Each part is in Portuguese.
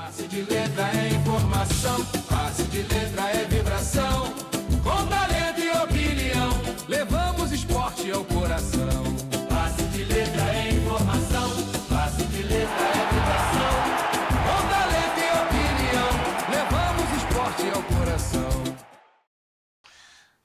Passe de letra é informação, passe de letra é vibração. Com talento e opinião, levamos esporte ao coração. Passe de letra é informação, passe de letra é vibração. Com talento e opinião, levamos esporte ao coração.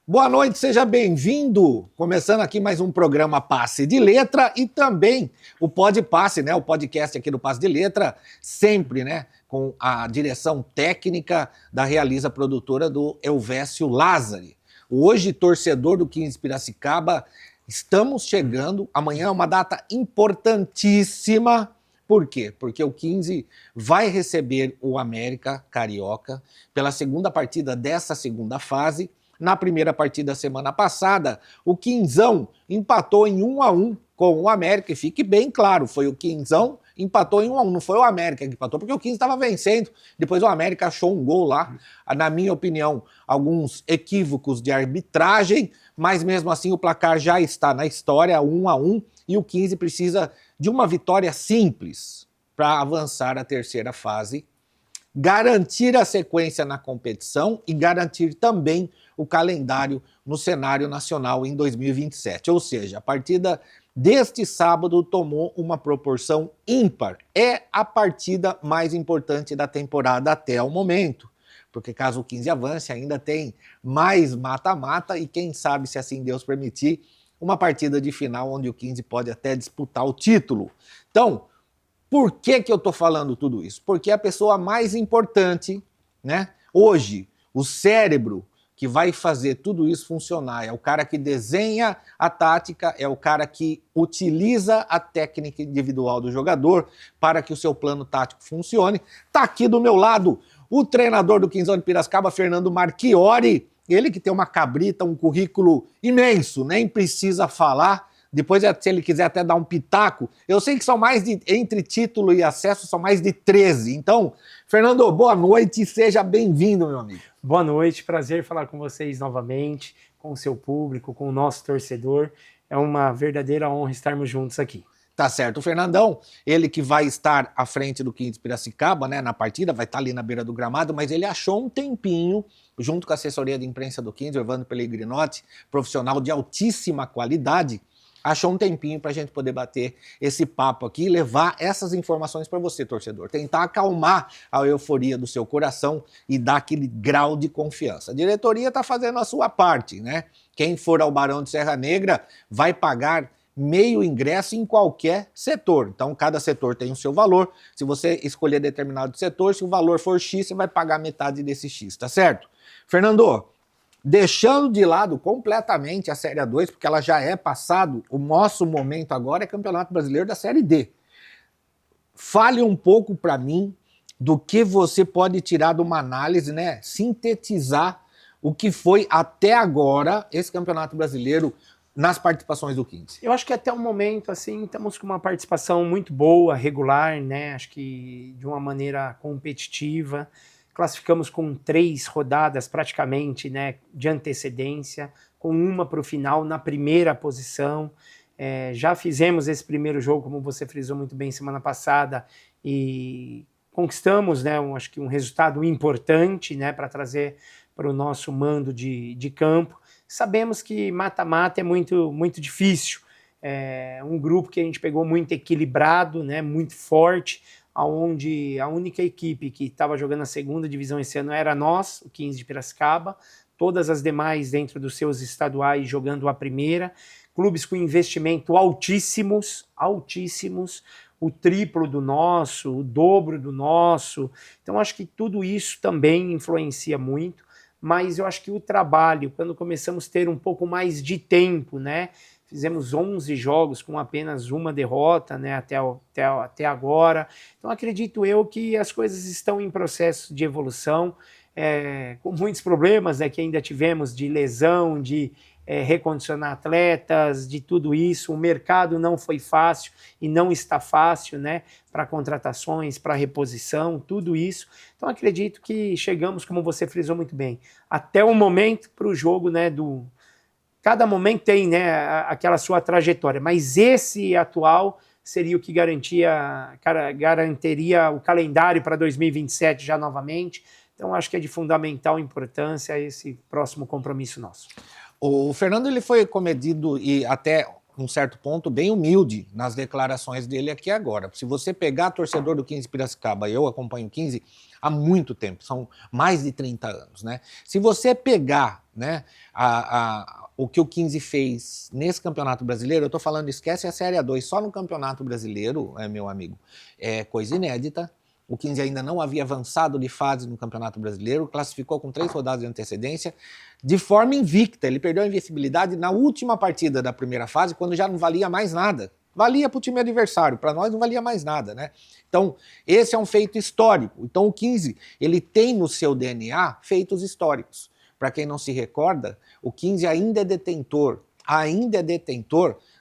Boa noite, seja bem-vindo. Começando aqui mais um programa Passe de Letra e também o Pod Passe, né? O podcast aqui do Passe de Letra, sempre, né? Com a direção técnica da Realiza Produtora do Elvésio Lázari. Hoje, torcedor do 15 Piracicaba, estamos chegando. Amanhã é uma data importantíssima. Por quê? Porque o 15 vai receber o América Carioca pela segunda partida dessa segunda fase. Na primeira partida da semana passada, o Quinzão empatou em 1-1 com o América, e fique bem claro, foi o Quinzão empatou em 1-1, não foi o América que empatou, porque o 15 estava vencendo, depois o América achou um gol lá, na minha opinião, alguns equívocos de arbitragem, mas mesmo assim o placar já está na história, 1-1, e o 15 precisa de uma vitória simples para avançar à terceira fase, garantir a sequência na competição e garantir também o calendário no cenário nacional em 2027. Ou seja, a partida deste sábado tomou uma proporção ímpar. É a partida mais importante da temporada até o momento, porque caso o 15 avance, ainda tem mais mata-mata e quem sabe, se assim Deus permitir, uma partida de final onde o 15 pode até disputar o título. Então, por que eu estou falando tudo isso? Porque a pessoa mais importante, né, hoje, o cérebro que vai fazer tudo isso funcionar, é o cara que desenha a tática, é o cara que utiliza a técnica individual do jogador para que o seu plano tático funcione. Está aqui do meu lado o treinador do Quinzão de Piracicaba, Fernando Marchiori, ele que tem uma cabrita, um currículo imenso, nem precisa falar. Depois, se ele quiser até dar um pitaco, eu sei que são mais de, entre título e acesso, são mais de 13. Então, Fernando, boa noite e seja bem-vindo, meu amigo. Boa noite, prazer falar com vocês novamente, com o seu público, com o nosso torcedor. É uma verdadeira honra estarmos juntos aqui. Tá certo. O Fernandão, ele que vai estar à frente do 15 Piracicaba, né, na partida, vai estar ali na beira do gramado, mas ele achou um tempinho, junto com a assessoria de imprensa do 15, o Evandro Pellegrinotti, profissional de altíssima qualidade, achou um tempinho para a gente poder bater esse papo aqui e levar essas informações para você, torcedor. Tentar acalmar a euforia do seu coração e dar aquele grau de confiança. A diretoria está fazendo a sua parte, né? Quem for ao Barão de Serra Negra vai pagar meio ingresso em qualquer setor. Então, cada setor tem o seu valor. Se você escolher determinado setor, se o valor for X, você vai pagar metade desse X, tá certo? Fernando, deixando de lado completamente a Série A2, porque ela já é passado, o nosso momento agora é Campeonato Brasileiro da Série D. Fale um pouco para mim do que você pode tirar de uma análise, né, sintetizar o que foi até agora esse Campeonato Brasileiro nas participações do 15. Eu acho que até o momento, assim, estamos com uma participação muito boa, regular, né, acho que de uma maneira competitiva. Classificamos com 3 rodadas praticamente, né, de antecedência, com uma para o final na primeira posição. Já fizemos esse primeiro jogo, como você frisou muito bem semana passada, e conquistamos, né, acho que um resultado importante, né, para trazer para o nosso mando de campo. Sabemos que mata-mata é muito, muito difícil. É um grupo que a gente pegou muito equilibrado, né, muito forte, onde a única equipe que estava jogando a segunda divisão esse ano era nós, o 15 de Piracicaba, todas as demais dentro dos seus estaduais jogando a primeira, clubes com investimento altíssimos, o triplo do nosso, o dobro do nosso, então acho que tudo isso também influencia muito, mas eu acho que o trabalho, quando começamos a ter um pouco mais de tempo, né, fizemos 11 jogos com apenas uma derrota, né, até agora. Então acredito eu que as coisas estão em processo de evolução, com muitos problemas, né, que ainda tivemos de lesão, de recondicionar atletas, de tudo isso. O mercado não foi fácil e não está fácil, né, para contratações, para reposição, tudo isso. Então acredito que chegamos, como você frisou muito bem, até o momento para o jogo, né, cada momento tem, né, aquela sua trajetória, mas esse atual seria o que garantiria o calendário para 2027 já novamente. Então, acho que é de fundamental importância esse próximo compromisso nosso. O Fernando ele foi comedido e até um certo ponto bem humilde nas declarações dele aqui agora. Se você pegar torcedor do 15 Piracicaba, eu acompanho o 15 há muito tempo, são mais de 30 anos, né? Se você pegar, né, o que o 15 fez nesse Campeonato Brasileiro, eu tô falando, esquece a Série A2, só no Campeonato Brasileiro, meu amigo, é coisa inédita. O 15 ainda não havia avançado de fase no Campeonato Brasileiro, classificou com 3 rodadas de antecedência, de forma invicta. Ele perdeu a invencibilidade na última partida da primeira fase, quando já não valia mais nada. Valia para o time adversário, para nós não valia mais nada, né? Então, esse é um feito histórico. Então, o 15, ele tem no seu DNA feitos históricos. Para quem não se recorda, o 15 ainda é detentor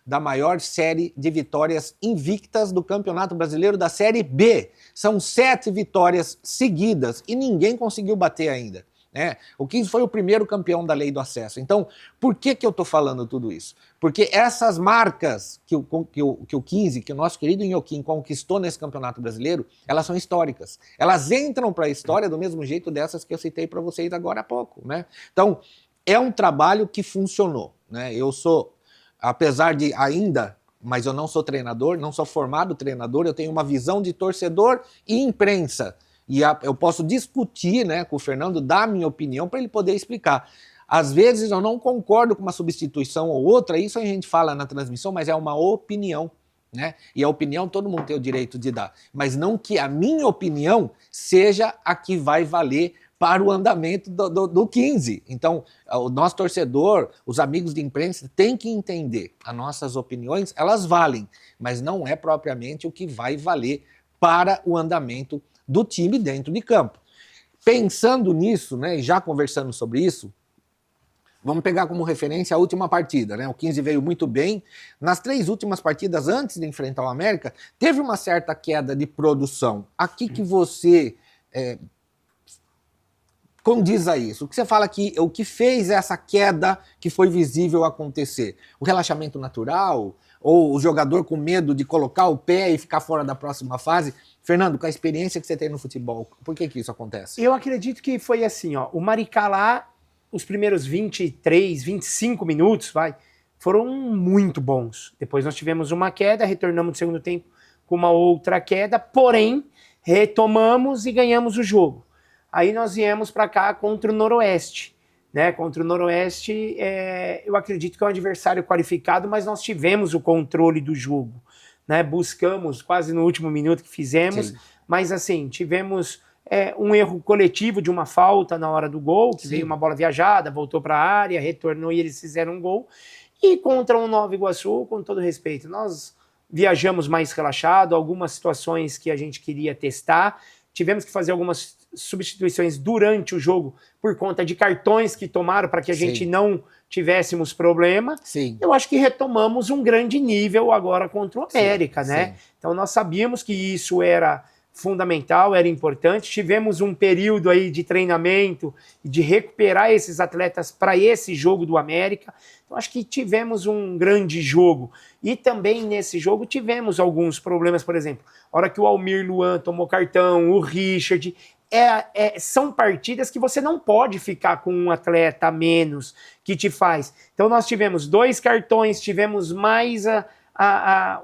da maior série de vitórias invictas do Campeonato Brasileiro da Série B. São 7 vitórias seguidas e ninguém conseguiu bater ainda, né? O 15 foi o primeiro campeão da Lei do Acesso. Então, por que eu estou falando tudo isso? Porque essas marcas que o 15, que o nosso querido Inhoquim conquistou nesse Campeonato Brasileiro, elas são históricas. Elas entram para a história do mesmo jeito dessas que eu citei para vocês agora há pouco, né? Então, é um trabalho que funcionou, né? Eu sou, apesar de ainda, mas eu não sou treinador, não sou formado treinador, eu tenho uma visão de torcedor e imprensa. E eu posso discutir, né, com o Fernando, dar a minha opinião para ele poder explicar. Às vezes eu não concordo com uma substituição ou outra, isso a gente fala na transmissão, mas é uma opinião, né? E a opinião todo mundo tem o direito de dar. Mas não que a minha opinião seja a que vai valer para o andamento do 15. Então, o nosso torcedor, os amigos de imprensa, têm que entender. As nossas opiniões, elas valem, mas não é propriamente o que vai valer para o andamento do time dentro de campo. Pensando nisso, né, e já conversando sobre isso, vamos pegar como referência a última partida, né? O 15 veio muito bem. Nas 3 últimas partidas, antes de enfrentar o América, teve uma certa queda de produção. Aqui que você condiz a isso? O que você fala que o que fez essa queda que foi visível acontecer? O relaxamento natural? Ou o jogador com medo de colocar o pé e ficar fora da próxima fase? Fernando, com a experiência que você tem no futebol, por que isso acontece? Eu acredito que foi assim, ó. O Maricá lá, os primeiros 23, 25 minutos, foram muito bons. Depois nós tivemos uma queda, retornamos no segundo tempo com uma outra queda, porém, retomamos e ganhamos o jogo. Aí nós viemos para cá contra o Noroeste, né? Contra o Noroeste, eu acredito que é um adversário qualificado, mas nós tivemos o controle do jogo, né? Buscamos quase no último minuto que fizemos, sim, mas assim, tivemos um erro coletivo de uma falta na hora do gol, que sim, veio uma bola viajada, voltou para a área, retornou e eles fizeram um gol. E contra o Nova Iguaçu, com todo respeito, nós viajamos mais relaxado, algumas situações que a gente queria testar, tivemos que fazer algumas substituições durante o jogo por conta de cartões que tomaram para que a gente não tivéssemos problema. Sim. Eu acho que retomamos um grande nível agora contra o América, né? Sim. Então nós sabíamos que isso era fundamental, era importante. Tivemos um período aí de treinamento e de recuperar esses atletas para esse jogo do América. Então acho que tivemos um grande jogo. E também nesse jogo tivemos alguns problemas, por exemplo, a hora que o Almir Luan tomou cartão, o Richard. São partidas que você não pode ficar com um atleta a menos que te faz. Então nós tivemos 2 cartões, tivemos mais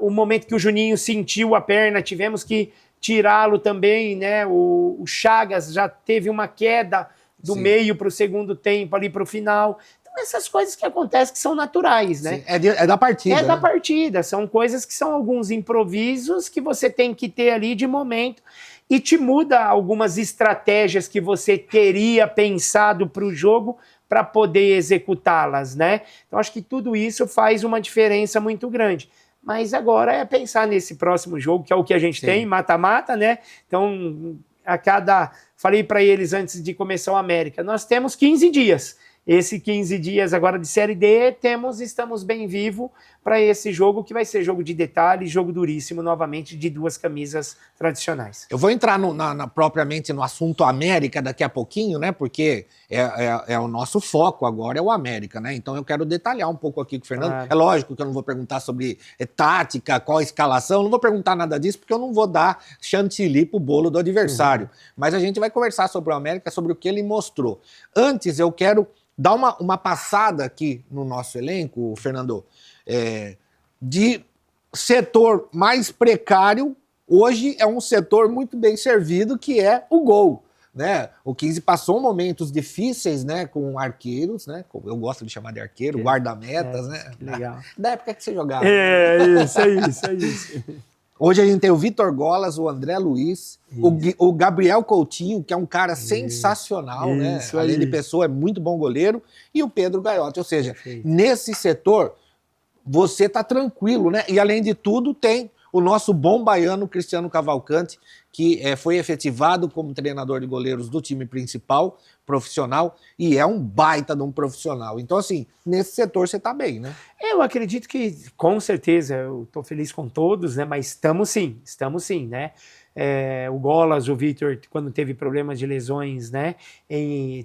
o momento que o Juninho sentiu a perna, tivemos que tirá-lo também, né? O Chagas já teve uma queda do sim, meio para o segundo tempo, ali para o final. Então essas coisas que acontecem que são naturais, né? É da partida. É, né? Da partida, são coisas que são alguns improvisos que você tem que ter ali de momento. E te muda algumas estratégias que você teria pensado para o jogo para poder executá-las, né? Então, acho que tudo isso faz uma diferença muito grande. Mas agora é pensar nesse próximo jogo, que é o que a gente sim, tem, mata-mata, né? Então, falei para eles antes de começar o América, nós temos 15 dias. esse 15 dias agora de Série D, estamos bem vivo para esse jogo, que vai ser jogo de detalhe, jogo duríssimo, novamente, de duas camisas tradicionais. Eu vou entrar propriamente no assunto América daqui a pouquinho, né? Porque é o nosso foco agora, é o América, né? Então eu quero detalhar um pouco aqui com o Fernando. Claro. É lógico que eu não vou perguntar sobre tática, qual a escalação, não vou perguntar nada disso, porque eu não vou dar chantilly pro bolo do adversário. Mas a gente vai conversar sobre o América, sobre o que ele mostrou. Antes, eu quero dar uma passada aqui no nosso elenco, Fernando, de setor mais precário. Hoje é um setor muito bem servido, que é o gol, né? O 15 passou momentos difíceis, né, com arqueiros, né? Eu gosto de chamar de arqueiro, guarda-metas, né? Que legal. Da época que você jogava. É isso. Hoje a gente tem o Vitor Golas, o André Luiz, o Gabriel Coutinho, que é um cara sensacional, né? Além de pessoa, é muito bom goleiro, e o Pedro Gaiotti. Ou seja, nesse setor, você tá tranquilo, né? E além de tudo, tem o nosso bom baiano Cristiano Cavalcante, que foi efetivado como treinador de goleiros do time principal, profissional, e é um baita de um profissional. Então, assim, nesse setor você tá bem, né? Eu acredito que, com certeza, eu estou feliz com todos, né? Mas estamos sim, né? O Golas, o Vitor, quando teve problemas de lesões, né?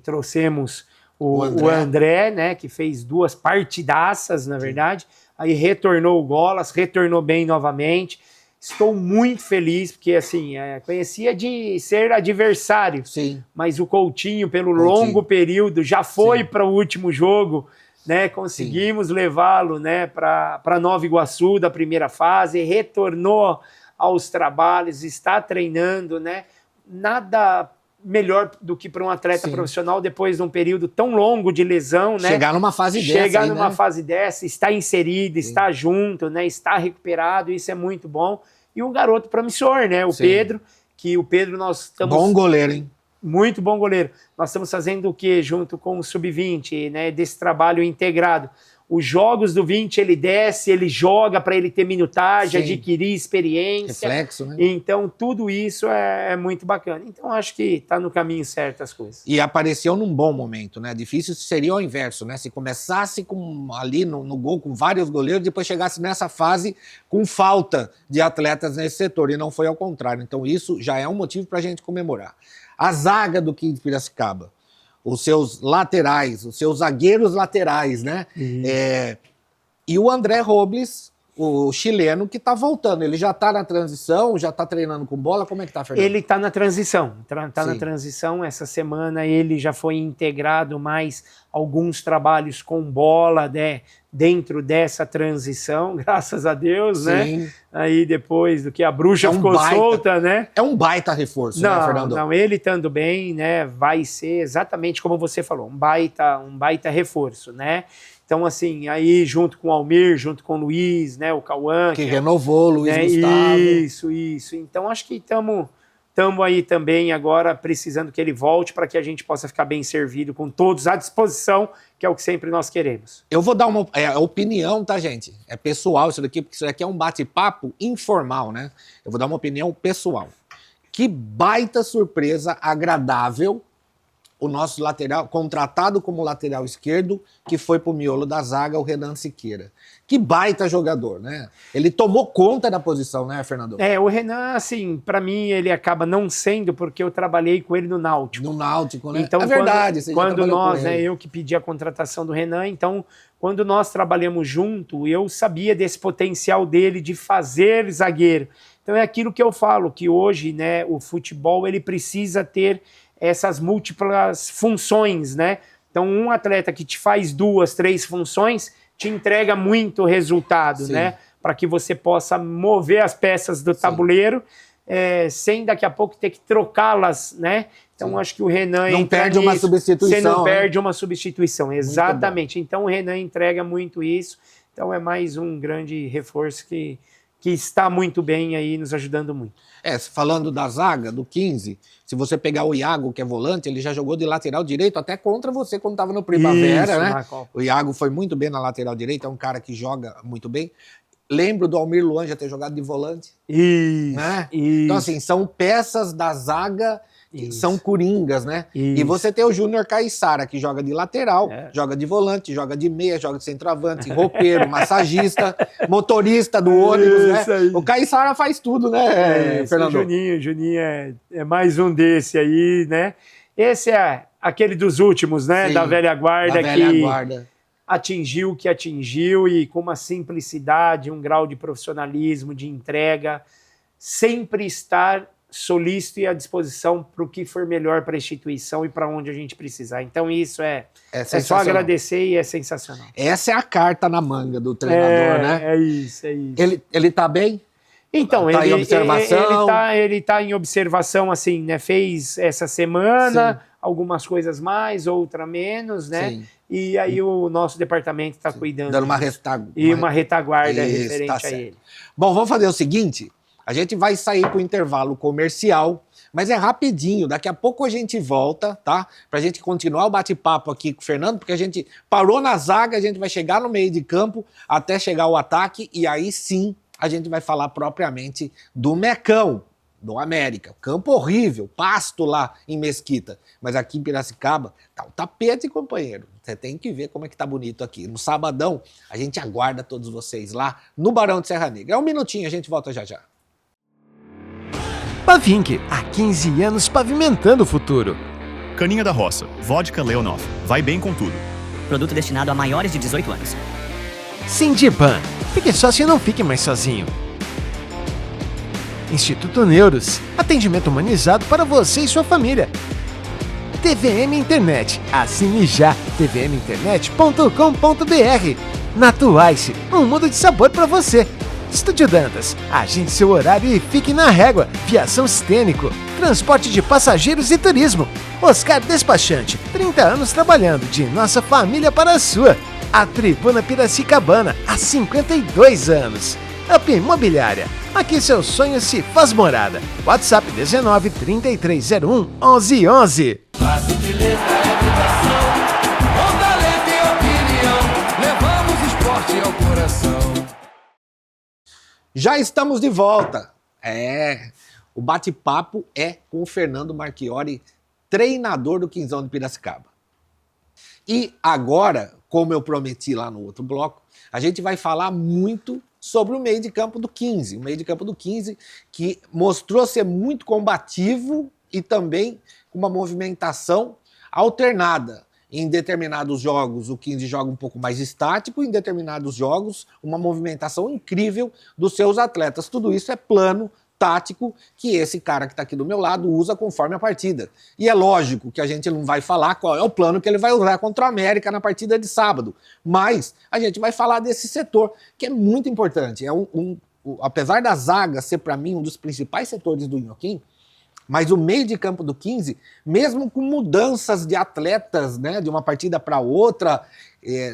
Trouxemos o André, né? Que fez 2 partidaças, na verdade. Aí retornou o Golas, retornou bem novamente. Estou muito feliz, porque assim, conhecia de ser adversário, mas o Coutinho, pelo longo período, já foi para o último jogo, né? Conseguimos levá-lo, né, para Nova Iguaçu da primeira fase, retornou aos trabalhos, está treinando, né? Nada melhor do que para um atleta profissional, depois de um período tão longo de lesão, né? Chegar numa fase dessa, está inserido, está junto, né? Está recuperado, isso é muito bom. E um garoto promissor, né? O Pedro, nós estamos... Bom goleiro, hein? Muito bom goleiro. Nós estamos fazendo o quê? Junto com o Sub-20, né? Desse trabalho integrado. Os jogos do 20 ele desce, ele joga para ele ter minutagem, adquirir experiência. Reflexo, né? Então, tudo isso é muito bacana. Então, acho que está no caminho certo as coisas. E apareceu num bom momento, né? Difícil seria o inverso, né? Se começasse ali no gol com vários goleiros, depois chegasse nessa fase com falta de atletas nesse setor. E não foi ao contrário. Então, isso já é um motivo para a gente comemorar. A zaga do 15 Piracicaba. Os seus laterais, os seus zagueiros laterais, né? E o André Robles, o chileno, que tá voltando. Ele já tá na transição, já tá treinando com bola. Como é que tá, Fernando? Ele tá na transição. Tá na transição. Essa semana ele já foi integrado mais alguns trabalhos com bola, né? Dentro dessa transição, graças a Deus, né? Aí depois do que a bruxa ficou solta, né? É um baita reforço, né, Fernando? Não, ele estando bem, né? Vai ser exatamente como você falou, um baita reforço, né? Então, assim, aí junto com o Almir, junto com o Luiz, né? O Cauã. Que renovou, o Luiz Gustavo. Isso. Então, acho que estamos aí também agora precisando que ele volte para que a gente possa ficar bem servido, com todos à disposição, que é o que sempre nós queremos. Eu vou dar uma opinião, tá, gente? É pessoal isso daqui, porque isso daqui é um bate-papo informal, né? Eu vou dar uma opinião pessoal. Que baita surpresa agradável o nosso lateral, contratado como lateral esquerdo, que foi pro miolo da zaga, o Renan Siqueira. Que baita jogador, né? Ele tomou conta da posição, né, Fernando? O Renan, assim, para mim, ele acaba não sendo, porque eu trabalhei com ele no Náutico. No Náutico, né? Então, é verdade. Quando nós, né, eu que pedi a contratação do Renan, então, quando nós trabalhamos junto, eu sabia desse potencial dele de fazer zagueiro. Então, é aquilo que eu falo, que hoje, né, o futebol, ele precisa ter essas múltiplas funções, né? Então, um atleta que te faz 2, 3 funções te entrega muito resultado, né? Para que você possa mover as peças do tabuleiro sem daqui a pouco ter que trocá-las, né? Então, acho que o Renan não perde uma substituição. Você não perde uma substituição, exatamente. Então, o Renan entrega muito isso. Então, é mais um grande reforço que está muito bem aí, nos ajudando muito. Falando da zaga, do 15, se você pegar o Iago, que é volante, ele já jogou de lateral direito até contra você quando estava no Primavera, né? O Iago foi muito bem na lateral direita, é um cara que joga muito bem. Lembro do Almir Luan já ter jogado de volante. Isso, Né? isso. Então, assim, são peças da zaga que são coringas, né? Isso. E você tem o Júnior Caiçara, que joga de lateral, É. joga de volante, joga de meia, joga de centroavante, roupeiro, massagista, motorista do ônibus, né? Isso aí. O Caiçara faz tudo, né, Isso, Fernando? O Juninho é mais um desse aí, né? Esse é aquele dos últimos, né? Sim, da velha guarda da velha que guarda. atingiu o que atingiu e com uma simplicidade, um grau de profissionalismo, de entrega, sempre estar solícito e à disposição para o que for melhor para a instituição e para onde a gente precisar. Então isso é só sensacional. agradecer e é sensacional. Essa é a carta na manga do treinador, né? É isso, é isso. Ele tá bem? Então, Tá em observação? Ele tá em observação, assim, né? Fez essa semana algumas coisas mais, outra menos, né? Sim. E aí o nosso departamento está cuidando. Dando uma disso. retaguarda. E uma retaguarda Isso, referente tá a certo. ele. Bom, vamos fazer o seguinte, a gente vai sair para o intervalo comercial, mas é rapidinho, daqui a pouco a gente volta, tá? Pra gente continuar o bate-papo aqui com o Fernando, porque a gente parou na zaga, a gente vai chegar no meio de campo até chegar o ataque e aí sim a gente vai falar propriamente do Mecão, do América. Campo horrível, pasto lá em Mesquita. Mas aqui em Piracicaba tá o tapete, companheiro. Você tem que ver como é que tá bonito aqui. No sabadão, a gente aguarda todos vocês lá no Barão de Serra Negra. É um minutinho, a gente volta já já. Pavink, há 15 anos pavimentando o futuro. Caninha da Roça, vodka Leonov, vai bem com tudo. Produto destinado a maiores de 18 anos. Sindiban, porque sócio não fique mais sozinho. Instituto Neuros, atendimento humanizado para você e sua família. TVM Internet, assine já, tvminternet.com.br. Natuice, um mundo de sabor para você. Estúdio Dantas, agende seu horário e fique na régua. Viação Stênico, transporte de passageiros e turismo. Oscar Despachante, 30 anos trabalhando de nossa família para a sua. A Tribuna Piracicabana, há 52 anos. Up Imobiliária, aqui seu sonho se faz morada. WhatsApp 19 3301 1111. Passe de letra é vibração, com talento e opinião, levamos esporte ao coração. Já estamos de volta. O bate-papo é com o Fernando Marchiori, treinador do Quinzão de Piracicaba. E agora, como eu prometi lá no outro bloco, a gente vai falar muito sobre o meio de campo do 15. O meio de campo do 15 que mostrou ser muito combativo e também com uma movimentação alternada. Em determinados jogos, o 15 joga um pouco mais estático, em determinados jogos, uma movimentação incrível dos seus atletas. Tudo isso é plano tático que esse cara que está aqui do meu lado usa conforme a partida. E é lógico que a gente não vai falar qual é o plano que ele vai usar contra o América na partida de sábado, mas a gente vai falar desse setor, que é muito importante. Apesar da zaga ser, para mim, um dos principais setores do Inhoquim, mas o meio de campo do 15, mesmo com mudanças de atletas, né, de uma partida para outra,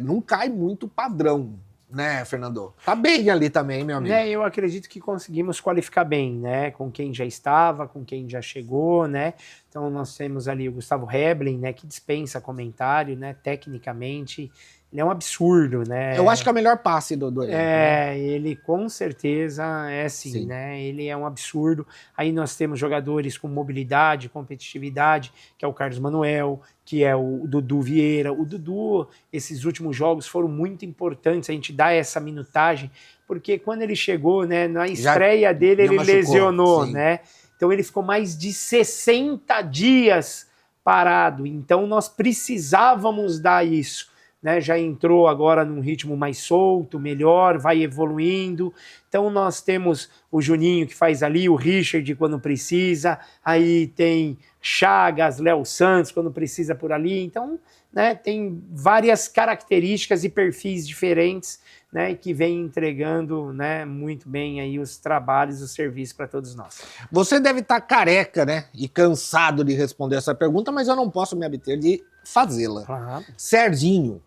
não cai muito padrão, né, Fernando? Tá bem ali também, meu amigo. Eu acredito que conseguimos qualificar bem, né, com quem já estava, com quem já chegou, né. Então nós temos ali o Gustavo Heblin, né, que dispensa comentário, né, tecnicamente. Ele é um absurdo, né? Eu acho que é o melhor passe do elenco, né? Ele com certeza é sim, né? Ele é um absurdo. Aí nós temos jogadores com mobilidade, competitividade, que é o Carlos Manuel, que é o Dudu Vieira. O Dudu, esses últimos jogos foram muito importantes, a gente dá essa minutagem, porque quando ele chegou, né, na estreia dele, ele machucou, lesionou, sim. né? Então ele ficou mais de 60 dias parado. Então nós precisávamos dar isso. Né, já entrou agora num ritmo mais solto, melhor, vai evoluindo. Então nós temos o Juninho que faz ali, o Richard quando precisa, aí tem Chagas, Léo Santos quando precisa por ali. Então, né, tem várias características e perfis diferentes, né, que vem entregando, né, muito bem aí os trabalhos, os serviços para todos nós. Você deve estar careca, né, e cansado de responder essa pergunta, mas eu não posso me abster de fazê-la. Claro. Serginho,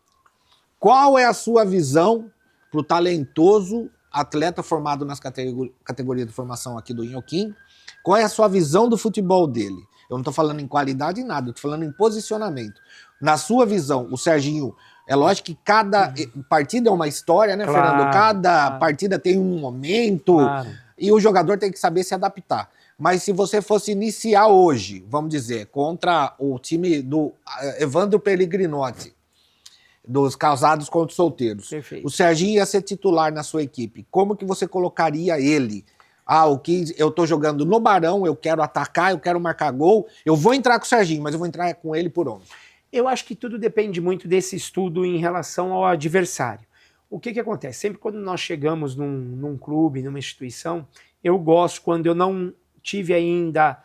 qual é a sua visão para o talentoso atleta formado nas categorias de formação aqui do Inhoquim? Qual é a sua visão do futebol dele? Eu não estou falando em qualidade em nada, eu estou falando em posicionamento. Na sua visão, o Serginho É lógico que cada partida é uma história, né, Claro, Fernando? Cada claro. partida tem um momento e o jogador tem que saber se adaptar. Mas se você fosse iniciar hoje, vamos dizer, contra o time do Evandro Pellegrinotti, dos casados contra os solteiros, Perfeito. o Serginho ia ser titular na sua equipe, como que você colocaria ele? O que eu tô jogando no Barão, eu quero atacar, eu quero marcar gol, eu vou entrar com o Serginho, mas eu vou entrar com ele por onde? Eu acho que tudo depende muito desse estudo em relação ao adversário. O que acontece? Sempre quando nós chegamos num clube, numa instituição, eu gosto, quando eu não tive ainda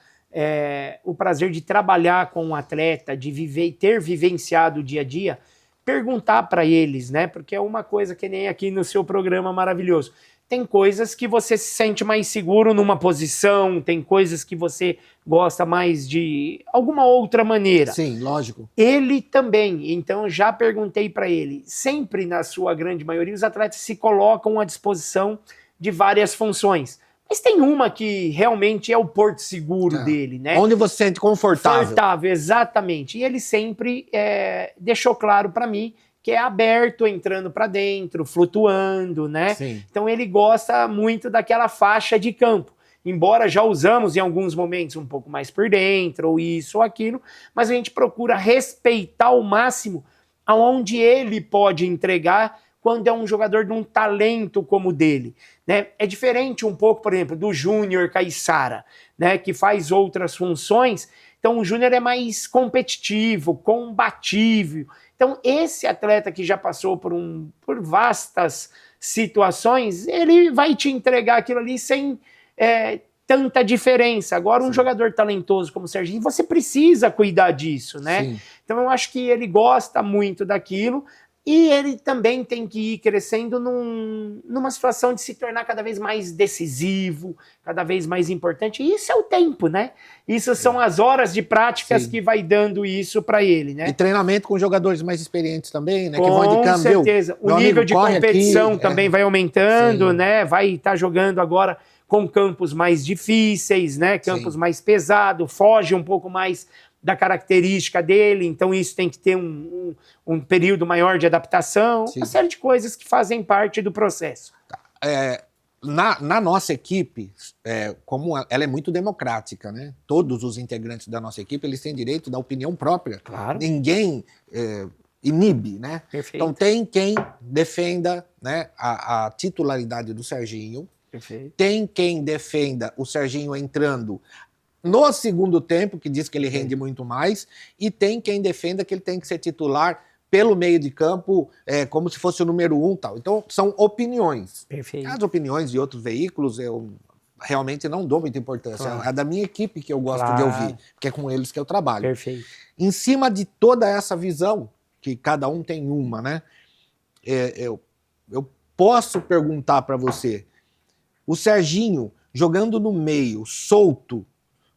o prazer de trabalhar com um atleta, de ter vivenciado o dia a dia, perguntar para eles, né? Porque é uma coisa que nem aqui no seu programa maravilhoso. Tem coisas que você se sente mais seguro numa posição, tem coisas que você gosta mais de alguma outra maneira. Sim, lógico. Ele também, então já perguntei para ele, sempre na sua grande maioria os atletas se colocam à disposição de várias funções, mas tem uma que realmente é o porto seguro dele, né? Onde você se sente confortável. Confortável, exatamente. E ele sempre deixou claro para mim que é aberto, entrando para dentro, flutuando, né? Sim. Então ele gosta muito daquela faixa de campo. Embora já usamos em alguns momentos um pouco mais por dentro, ou isso ou aquilo, mas a gente procura respeitar ao máximo aonde ele pode entregar quando é um jogador de um talento como o dele, né? É diferente um pouco, por exemplo, do Júnior Caiçara, né, que faz outras funções. Então o Júnior é mais competitivo, combatível. Então esse atleta que já passou por vastas situações, ele vai te entregar aquilo ali sem tanta diferença. Agora um jogador talentoso como o Serginho, você precisa cuidar disso, né? Sim. Então eu acho que ele gosta muito daquilo. E ele também tem que ir crescendo numa situação de se tornar cada vez mais decisivo, cada vez mais importante. E isso é o tempo, né? Isso são as horas de práticas que vai dando isso para ele, né? E treinamento com jogadores mais experientes também, né? Com que vão indicando, certeza. O nível de competição também vai aumentando, né? Vai estar jogando agora com campos mais difíceis, né? Campos mais pesados, foge um pouco mais da característica dele, então isso tem que ter um período maior de adaptação, uma série de coisas que fazem parte do processo. Na nossa equipe, como ela é muito democrática, né? Todos os integrantes da nossa equipe, eles têm direito da opinião própria. Claro. Ninguém inibe, né? Perfeito. Então tem quem defenda, né, a titularidade do Serginho, Perfeito. tem quem defenda o Serginho entrando no segundo tempo, que diz que ele rende muito mais, e tem quem defenda que ele tem que ser titular pelo meio de campo, como se fosse o número 1 e tal. Então, são opiniões. Perfeito. As opiniões de outros veículos, eu realmente não dou muita importância. Claro. É da minha equipe que eu gosto de ouvir, porque é com eles que eu trabalho. Perfeito. Em cima de toda essa visão, que cada um tem uma, né? Eu posso perguntar para você, o Serginho jogando no meio, solto,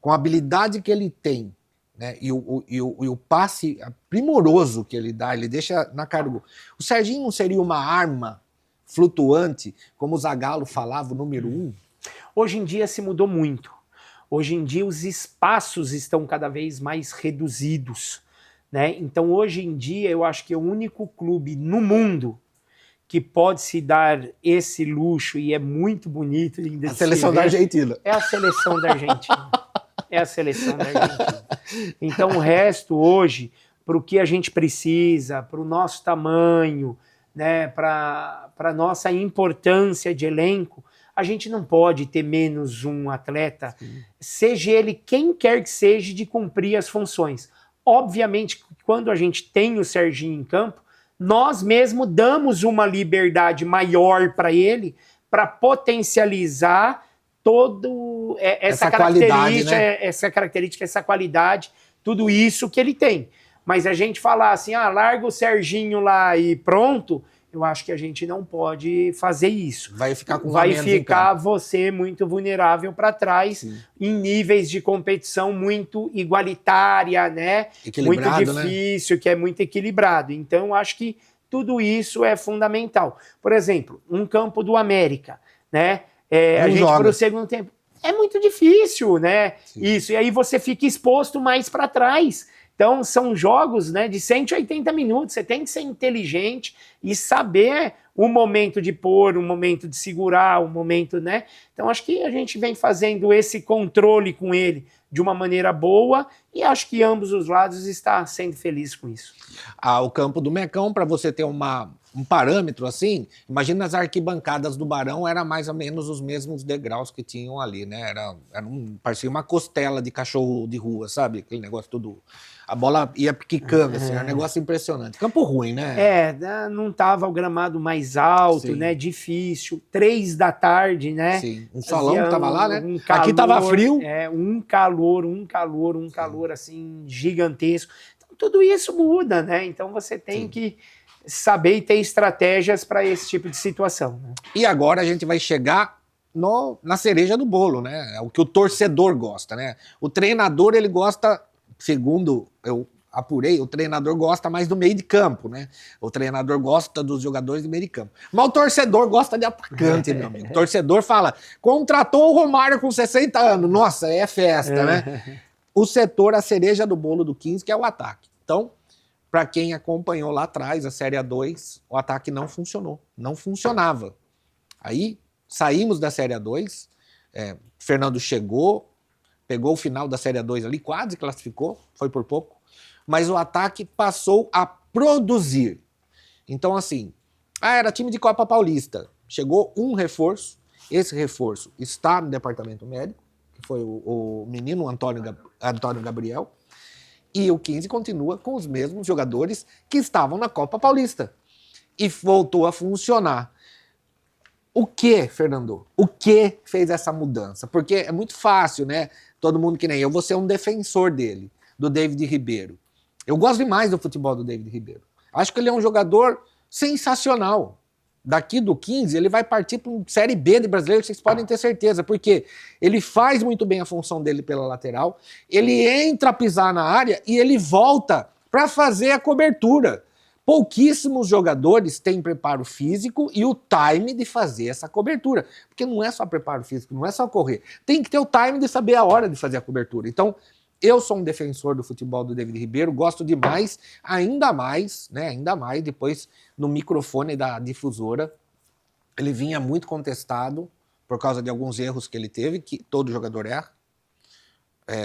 com a habilidade que ele tem, né, e o passe primoroso que ele dá, ele deixa na cara do gol. O Serginho não seria uma arma flutuante, como o Zagallo falava, o número 1? Hoje em dia se mudou muito. Hoje em dia os espaços estão cada vez mais reduzidos, né? Então hoje em dia eu acho que é o único clube no mundo que pode se dar esse luxo, e é muito bonito ainda. A seleção da Argentina. É a seleção da Argentina. É a seleção da Argentina. Então o resto hoje, para o que a gente precisa, para o nosso tamanho, né, para a nossa importância de elenco, a gente não pode ter menos um atleta, seja ele quem quer que seja, de cumprir as funções. Obviamente, quando a gente tem o Serginho em campo, nós mesmo damos uma liberdade maior para ele, para potencializar todo essa característica, né? essa qualidade, tudo isso que ele tem. Mas a gente falar assim, larga o Serginho lá e pronto, eu acho que a gente não pode fazer isso. Vai ficar com Vai ficar você muito vulnerável para trás, em níveis de competição muito igualitária, né? Muito difícil, né? Que é muito equilibrado. Então, eu acho que tudo isso é fundamental. Por exemplo, um campo do América, né? A gente para o segundo tempo. É muito difícil, né? Sim. Isso. E aí você fica exposto mais para trás. Então, são jogos, né, de 180 minutos. Você tem que ser inteligente e saber o momento de pôr, o momento de segurar, o momento, né? Então, acho que a gente vem fazendo esse controle com ele de uma maneira boa e acho que ambos os lados estão sendo felizes com isso. O campo do Mecão, para você ter um parâmetro assim, imagina as arquibancadas do Barão, era mais ou menos os mesmos degraus que tinham ali, né? Parecia uma costela de cachorro de rua, sabe? Aquele negócio todo... A bola ia quicando, assim, era um negócio impressionante. Campo ruim, né? Não estava o gramado mais alto, Sim. né? Difícil. 3 da tarde, né? Sim. Um solão que tava lá, né? Calor, aqui tava frio. Um calor, assim, gigantesco. Então, tudo isso muda, né? Então, você tem que saber e ter estratégias para esse tipo de situação, né? E agora a gente vai chegar na cereja do bolo, né? É o que o torcedor gosta, né? O treinador, ele gosta... Segundo eu apurei, o treinador gosta mais do meio de campo, né? O treinador gosta dos jogadores do meio de campo. Mas o torcedor gosta de atacante, meu amigo. O torcedor fala, contratou o Romário com 60 anos. Nossa, é festa, né? O setor, a cereja do bolo do 15, que é o ataque. Então, para quem acompanhou lá atrás, a Série A2, o ataque não funcionou. Não funcionava. Aí, saímos da Série A2, Fernando chegou, pegou o final da Série A2 ali, quase classificou, foi por pouco, mas o ataque passou a produzir. Então, assim, era time de Copa Paulista, chegou um reforço, esse reforço está no departamento médico, que foi o menino Antônio Gabriel, e o 15 continua com os mesmos jogadores que estavam na Copa Paulista. E voltou a funcionar. O que, Fernando? O que fez essa mudança? Porque é muito fácil, né? Todo mundo que nem eu, vou ser um defensor dele, do David Ribeiro. Eu gosto demais do futebol do David Ribeiro. Acho que ele é um jogador sensacional. Daqui do 15, ele vai partir para uma Série B de brasileiro, vocês podem ter certeza, porque ele faz muito bem a função dele pela lateral, ele entra a pisar na área e ele volta para fazer a cobertura. Pouquíssimos jogadores têm preparo físico e o time de fazer essa cobertura. Porque não é só preparo físico, não é só correr. Tem que ter o time de saber a hora de fazer a cobertura. Então, eu sou um defensor do futebol do David Ribeiro, gosto demais, ainda mais, depois no microfone da difusora. Ele vinha muito contestado por causa de alguns erros que ele teve, que todo jogador erra.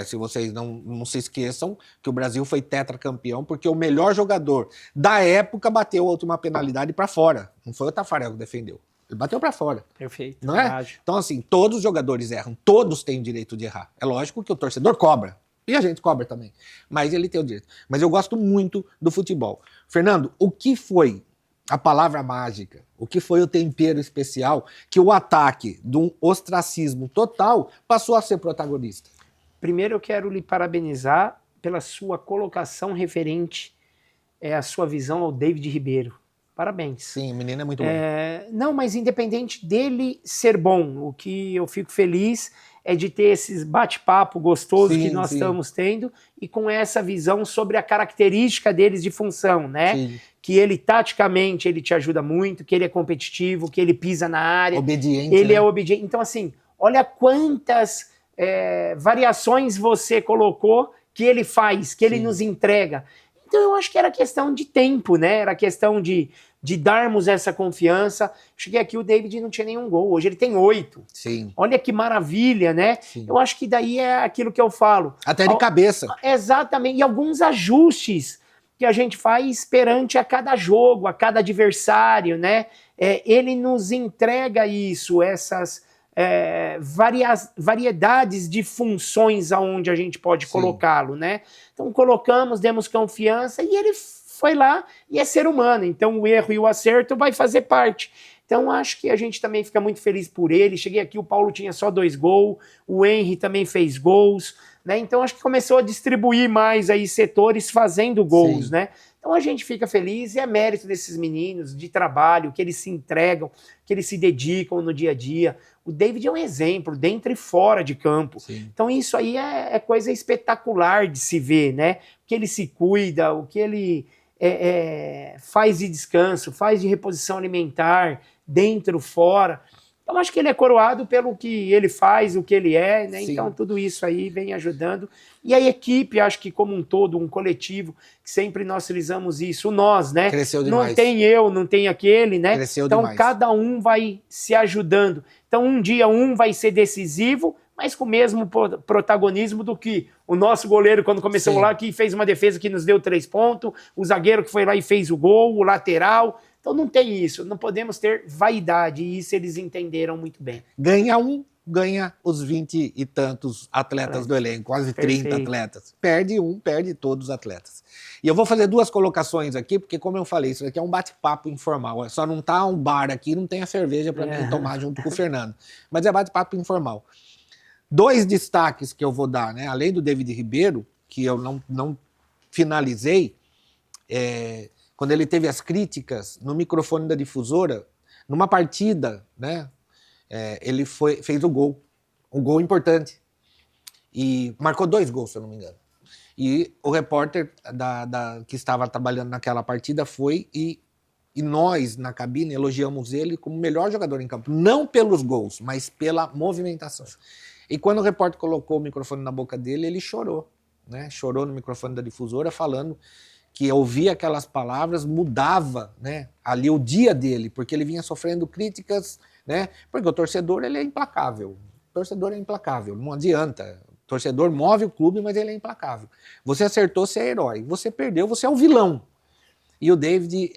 Se vocês não se esqueçam que o Brasil foi tetracampeão porque o melhor jogador da época bateu a última penalidade para fora. Não foi o Tafarel que defendeu. Ele bateu para fora. Perfeito. Não é? Então, assim, todos os jogadores erram. Todos têm o direito de errar. É lógico que o torcedor cobra. E a gente cobra também. Mas ele tem o direito. Mas eu gosto muito do futebol. Fernando, o que foi a palavra mágica? O que foi o tempero especial que o ataque de um ostracismo total passou a ser protagonista? Primeiro eu quero lhe parabenizar pela sua colocação referente à sua visão ao David Ribeiro. Parabéns. Sim, o menino é muito bom. Não, mas independente dele ser bom, o que eu fico feliz é de ter esses bate-papo gostosos que nós estamos tendo e com essa visão sobre a característica deles de função, né? Sim. Que ele, taticamente, ele te ajuda muito, que ele é competitivo, que ele pisa na área. Obediente. Ele é obediente. Então, assim, olha quantas variações você colocou que ele faz, que ele nos entrega. Então eu acho que era questão de tempo, né? Era questão de darmos essa confiança. Cheguei aqui, o David não tinha nenhum gol, hoje ele tem 8. Sim. Olha que maravilha, né? Sim. Eu acho que daí é aquilo que eu falo. Até de cabeça. Exatamente, e alguns ajustes que a gente faz perante a cada jogo, a cada adversário, né? Ele nos entrega isso, essas variedades de funções aonde a gente pode colocá-lo, né? Então colocamos, demos confiança e ele foi lá e é ser humano, então o erro e o acerto vai fazer parte. Então acho que a gente também fica muito feliz por ele. Cheguei aqui, o Paulo tinha só 2 gols, o Henry também fez gols, né? Então acho que começou a distribuir mais aí setores fazendo gols, né? Então a gente fica feliz e é mérito desses meninos de trabalho, que eles se entregam, que eles se dedicam no dia a dia. O David é um exemplo, dentro e fora de campo. Sim. Então isso aí é coisa espetacular de se ver, né? O que ele se cuida, o que ele faz de descanso, faz de reposição alimentar, dentro, fora. Então, acho que ele é coroado pelo que ele faz, o que ele é, né? Sim. Então, tudo isso aí vem ajudando. E a equipe, acho que como um todo, um coletivo, que sempre nós frisamos isso, nós, né? Cresceu demais. Não tem eu, não tem aquele, né? Cresceu então, demais. cada um vai se ajudando. Então, um dia um vai ser decisivo, mas com o mesmo protagonismo do que o nosso goleiro, quando começou Sim. lá, que fez uma defesa que nos deu 3 pontos, o zagueiro que foi lá e fez o gol, o lateral. Então não tem isso, não podemos ter vaidade, e isso eles entenderam muito bem. Ganha um, ganha os 20 e tantos atletas do elenco, quase 30 Perfeito. atletas. Perde um, perde todos os atletas. E eu vou fazer 2 colocações aqui, porque como eu falei, isso aqui é um bate-papo informal. Só não tá um bar aqui, não tem a cerveja para mim tomar junto com o Fernando. Mas é bate-papo informal. 2 destaques que eu vou dar, né? Além do David Ribeiro, que eu não finalizei, quando ele teve as críticas no microfone da difusora, numa partida, né? Ele fez o gol. Um gol importante. E marcou 2 gols, se eu não me engano. E o repórter que estava trabalhando naquela partida foi e nós, na cabine, elogiamos ele como o melhor jogador em campo. Não pelos gols, mas pela movimentação. E quando o repórter colocou o microfone na boca dele, ele chorou, né? Chorou no microfone da difusora, falando que ouvir aquelas palavras mudava, né, ali o dia dele, porque ele vinha sofrendo críticas, né? Porque o torcedor, ele é implacável. O torcedor é implacável, não adianta. O torcedor move o clube, mas ele é implacável. Você acertou, você é herói. Você perdeu, você é o vilão. E o David,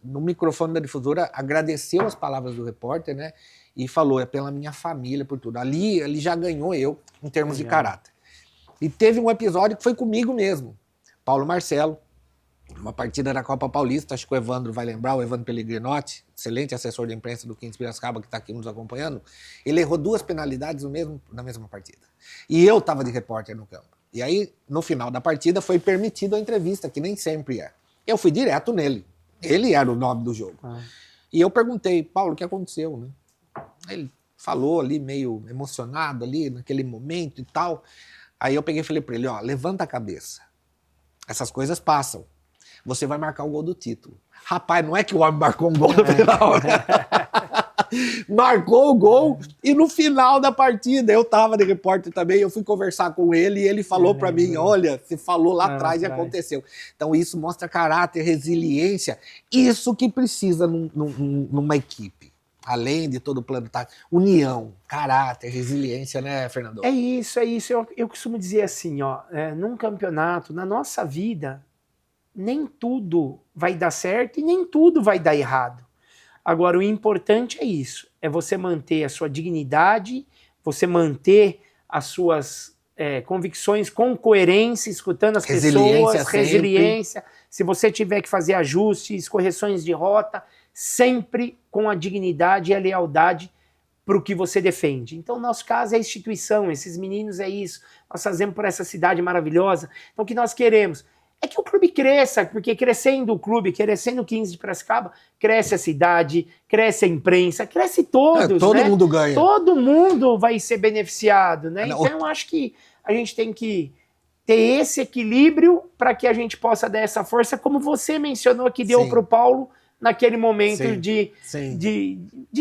no microfone da difusora, agradeceu as palavras do repórter, né? E falou, é pela minha família, por tudo. Ali, ele já ganhou eu, em termos de caráter. E teve um episódio que foi comigo mesmo. Paulo Marcelo, uma partida da Copa Paulista, acho que o Evandro vai lembrar, o Evandro Pellegrinotti, excelente assessor de imprensa do 15 Piracicaba, que está aqui nos acompanhando, ele errou 2 penalidades na mesma partida. E eu estava de repórter no campo. E aí, no final da partida, foi permitido a entrevista, que nem sempre é. Eu fui direto nele. Ele era o nome do jogo. E eu perguntei, Paulo, o que aconteceu, né? Ele falou ali, meio emocionado ali, naquele momento e tal. Aí eu peguei e falei para ele, ó, levanta a cabeça. Essas coisas passam. Você vai marcar o gol do título. Rapaz, não é que o homem marcou um gol no final. Marcou o gol e no final da partida, eu tava de repórter também, eu fui conversar com ele e ele falou para mim, olha, você falou lá atrás e aconteceu. Então isso mostra caráter, resiliência, isso que precisa numa equipe. Além de todo o plano tático, união, caráter, resiliência, né, Fernando? É isso. Eu costumo dizer assim, ó, num campeonato, na nossa vida, nem tudo vai dar certo e nem tudo vai dar errado. Agora, o importante é isso, é você manter a sua dignidade, você manter as suas convicções com coerência, escutando as pessoas, resiliência. Se você tiver que fazer ajustes, correções de rota, sempre com a dignidade e a lealdade para o que você defende. Então, nosso caso é a instituição, esses meninos é isso, nós fazemos por essa cidade maravilhosa. Então, o que nós queremos é que o clube cresça, porque crescendo o clube, crescendo o 15 de Piracicaba, cresce a cidade, cresce a imprensa, cresce todos, todo né? mundo ganha. Todo mundo vai ser beneficiado, né? Então, eu acho que a gente tem que ter esse equilíbrio para que a gente possa dar essa força, como você mencionou que deu para o Paulo, naquele momento de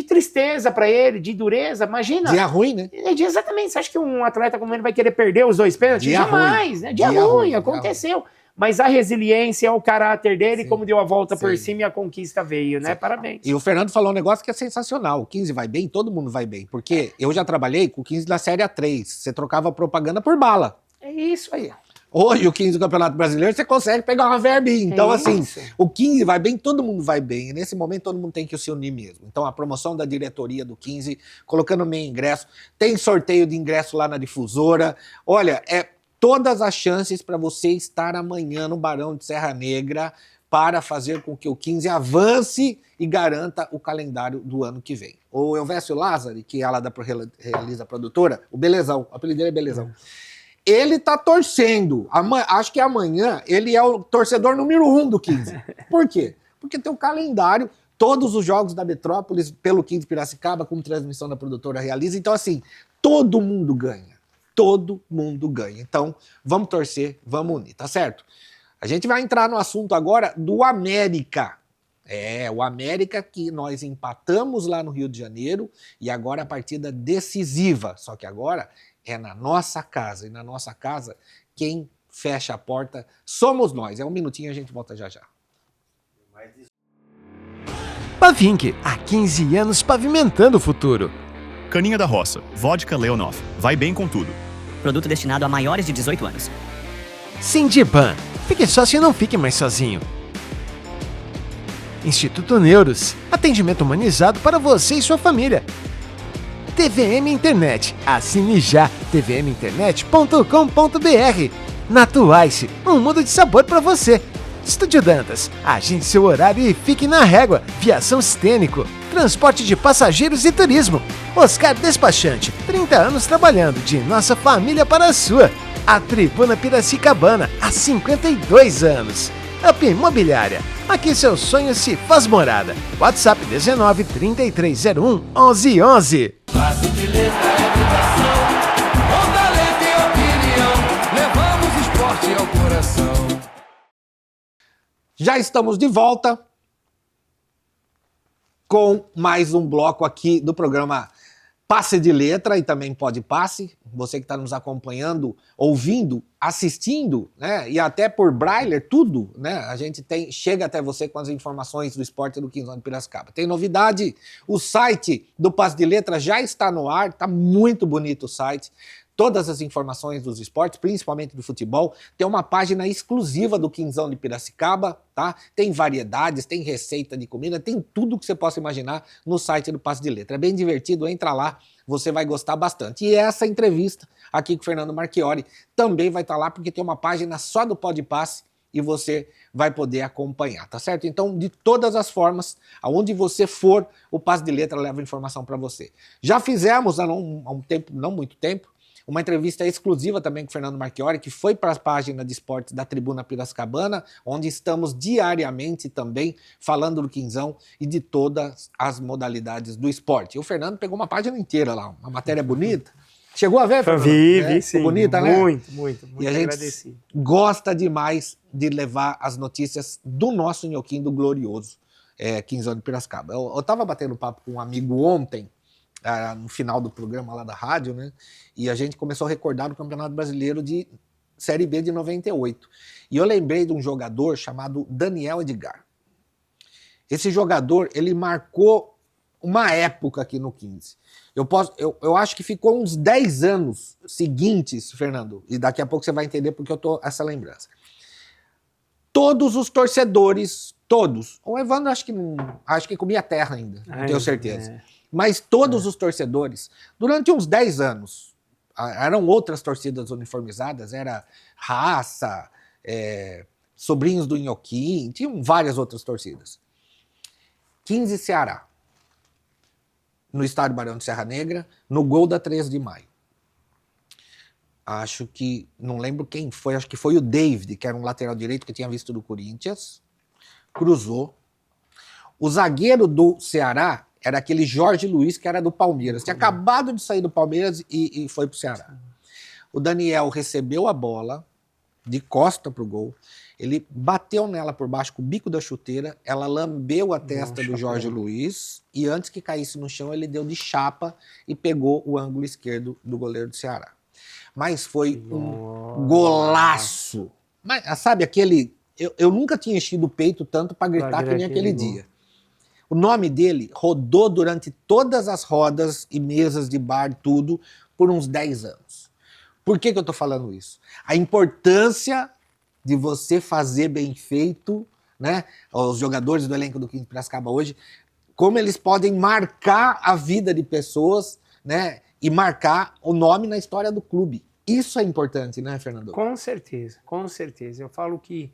tristeza para ele, de dureza, imagina. Dia ruim, né? Exatamente, você acha que um atleta como ele vai querer perder os 2 pênaltis? Dia Jamais, ruim. Né? Dia ruim, aconteceu. Mas a resiliência, o caráter dele, como deu a volta por cima e a conquista veio, né? Parabéns. E o Fernando falou um negócio que é sensacional, o 15 vai bem, todo mundo vai bem, porque eu já trabalhei com o 15 da Série A3, você trocava propaganda por bala. É isso aí. Hoje, o 15 do Campeonato Brasileiro, você consegue pegar uma verbinha. Então, assim, o 15 vai bem, todo mundo vai bem. E nesse momento, todo mundo tem que se unir mesmo. Então, a promoção da diretoria do 15, colocando meio ingresso. Tem sorteio de ingresso lá na difusora. Olha, todas as chances para você estar amanhã no Barão de Serra Negra para fazer com que o 15 avance e garanta o calendário do ano que vem. O Elvésio Lázari, que é lá da Realiza a produtora, o Belezão, o apelido dele é Belezão. Ele tá torcendo. Acho que amanhã ele é o torcedor número 1 do 15. Por quê? Porque tem o calendário, todos os jogos da Metrópolis pelo 15 Piracicaba, com transmissão da produtora Realiza. Então, assim, todo mundo ganha. Todo mundo ganha. Então, vamos torcer, vamos unir, tá certo? A gente vai entrar no assunto agora do América. O América que nós empatamos lá no Rio de Janeiro e agora a partida decisiva. Só que agora é na nossa casa. E na nossa casa, quem fecha a porta somos nós. Um minutinho, a gente volta já já. Pavink, há 15 anos pavimentando o futuro. Caninha da Roça, vodka Leonov, vai bem com tudo. Produto destinado a maiores de 18 anos. Sindiban, fique sócio e não fique mais sozinho. Instituto Neuros, atendimento humanizado para você e sua família. TVM Internet, assine já tvminternet.com.br. Natuice, um mundo de sabor para você. Estúdio Dantas, agende seu horário e fique na régua. Viação Stênico, transporte de passageiros e turismo. Oscar Despachante, 30 anos trabalhando de nossa família para a sua. A Tribuna Piracicabana, há 52 anos. Up Imobiliária, aqui seu sonho se faz morada. WhatsApp 19 3301 1111. Passe de letra é vibração, com talento e opinião, levamos esporte ao coração. Já estamos de volta com mais um bloco aqui do programa Passe de Letra e também Pode Passe. Você que está nos acompanhando, ouvindo, assistindo, né? E até por braille, tudo, né? A gente chega até você com as informações do esporte do Quinzão de Piracicaba. Tem novidade, o site do Passe de Letra já está no ar, está muito bonito o site. Todas as informações dos esportes, principalmente do futebol, tem uma página exclusiva do Quinzão de Piracicaba, tá? Tem variedades, tem receita de comida, tem tudo que você possa imaginar no site do Passe de Letra. É bem divertido, entra lá, você vai gostar bastante. E essa entrevista aqui com o Fernando Marchiori também vai estar lá, porque tem uma página só do Pode Passe e você vai poder acompanhar, tá certo? Então, de todas as formas, aonde você for, o Passe de Letra leva informação para você. Já fizemos há um tempo, não muito tempo, uma entrevista exclusiva também com o Fernando Marchiori, que foi para a página de esportes da Tribuna Piracicabana, onde estamos diariamente também falando do Quinzão e de todas as modalidades do esporte. E o Fernando pegou uma página inteira lá, uma matéria bonita. Chegou a ver, Fernando? Vi, sim. Bonita, né? Muito E a gente agradecido. gosta demais de levar as notícias do nosso nhoquinho do glorioso Quinzão de Piracicaba. Eu estava batendo papo com um amigo ontem, no final do programa lá da rádio, né? E a gente começou a recordar o Campeonato Brasileiro de Série B de 98. E eu lembrei de um jogador chamado Daniel Edgar. Esse jogador, ele marcou uma época aqui no 15. Eu acho que ficou uns 10 anos seguintes, Fernando, e daqui a pouco você vai entender porque eu tô essa lembrança. Todos os torcedores, todos. O Evandro acho que comia terra ainda, não tenho certeza. Mas todos os torcedores, durante uns 10 anos, eram outras torcidas uniformizadas, era Raça, Sobrinhos do Inhoquim, tinham várias outras torcidas. 15 Ceará, no estádio Barão de Serra Negra, no gol da 13 de maio. Não lembro quem foi, acho que foi o David, que era um lateral direito que tinha visto do Corinthians, cruzou. O zagueiro do Ceará era aquele Jorge Luiz, que era do Palmeiras. Tinha acabado de sair do Palmeiras e foi pro Ceará. O Daniel recebeu a bola de costa pro gol. Ele bateu nela por baixo com o bico da chuteira. Ela lambeu a testa do Jorge Luiz. E antes que caísse no chão, ele deu de chapa e pegou o ângulo esquerdo do goleiro do Ceará. Mas foi um golaço. Mas, sabe, aquele... Eu nunca tinha enchido o peito tanto para gritar que nem aquele dia. O nome dele rodou durante todas as rodas e mesas de bar, tudo, por uns 10 anos. Por que eu estou falando isso? A importância de você fazer bem feito, né? Os jogadores do elenco do 15 Piracicaba hoje, como eles podem marcar a vida de pessoas, né? E marcar o nome na história do clube. Isso é importante, né, Fernando? Com certeza, com certeza. Eu falo que